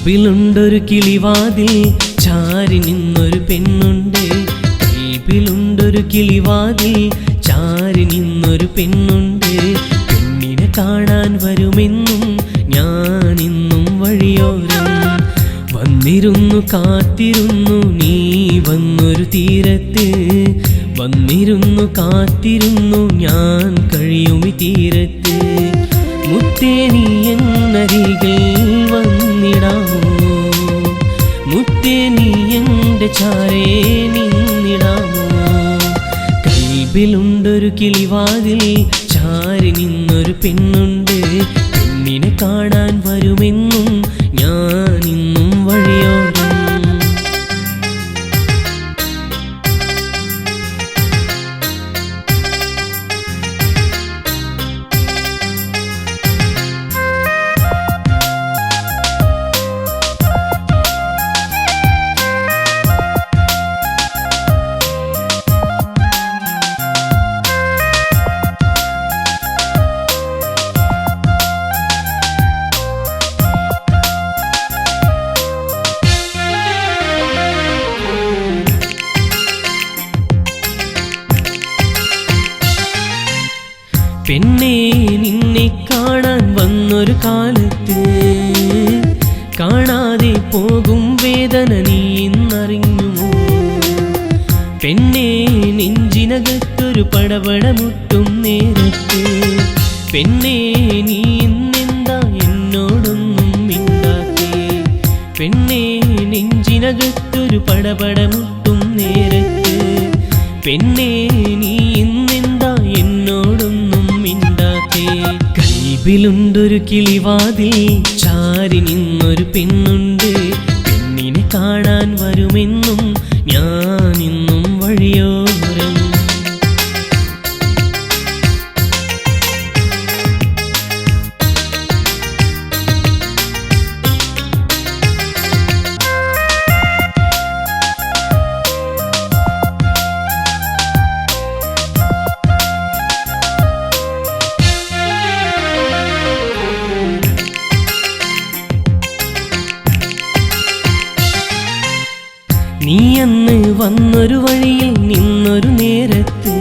കൽബിലുണ്ടൊരു കിളിവാതിൽ ചാരി നിന്നൊരു പെണ്ണുണ്ട്. കൽബിലുണ്ടൊരു കിളിവാതിൽ ചാരി നിന്നൊരു പെണ്ണുണ്ട്. പെണ്ണിനെ കാണാൻ വരുമെന്നും ഞാനിന്നും വഴിയോരം വന്നിരുന്നു കാത്തിരുന്നു. നീ വന്നൊരു തീരത്ത് വന്നിരുന്നു കാത്തിരുന്നു. ഞാൻ കഴിയുമി തീരത്ത്. മുത്തേ നീ എന്നരികിൽ വന്നിടാമോ? മുത്തേ നീ എൻ്റെ ചാരേ നിന്നിടാമോ? കൽബിലുണ്ടൊരു കിളിവാതിൽ ചാരി നിന്നൊരു പെണ്ണുണ്ട്. പെണ്ണിനെ കാണാൻ വരുമെന്നും ഞാനിന്നും വഴിയോരം പെണ്ണേ നിന്നെ കാണാൻ വന്നൊരു കാലത്ത് കാണാതെ പോകും വേദന നീ ഇന്നറിഞ്ഞുമോ? പെണ്ണേ നെഞ്ചിനകത്തൊരു പടപടമുട്ടും നേരത്ത് പെണ്ണേ നീ ഇന്നെന്താ എന്നോടൊന്നും മിണ്ടാത്തേ? പെണ്ണേ നെഞ്ചിനകത്തൊരു പടപടമുട്ടും നേരത്ത് പെണ്ണേ നീ ഇന്നെന്താ എന്നോടൊന്നും മിണ്ടാത്തേ? കൽബിലുണ്ടൊരു കിളിവാതിൽ ചാരി നിന്നൊരു പെണ്ണുണ്ട്. പെണ്ണിനെ കാണാൻ വരുമെന്നും ഞാനിന്നും വഴിയോരം നീ അന്ന് വന്നൊരു വഴിയിൽ നിന്നൊരു നേരത്ത്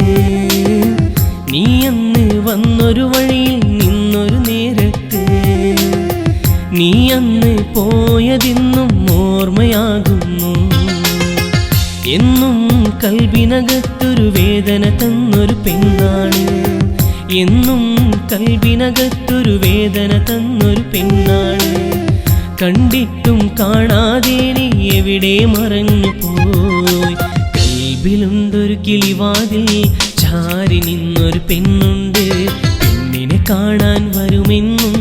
നീ അന്ന് വന്നൊരു വഴിയിൽ നിന്നൊരു നേരത്ത് നീ അന്ന് പോയതിന്നും ഓർമ്മയാകുന്നു. എന്നും കൽബിനകത്തൊരു വേദന തന്നൊരു പെണ്ണാണ്. എന്നും കൽബിനകത്തൊരു വേദന തന്നൊരു പെണ്ണാണ്. കണ്ടിട്ടും കാണാതെ നീ എവിടെ മറഞ്ഞു പോയി? കൽബിലുണ്ടൊരു കിളിവാതിൽ ചാരി നിന്നൊരു പെണ്ണുണ്ട്. പെണ്ണിനെ കാണാൻ വരുമെന്നും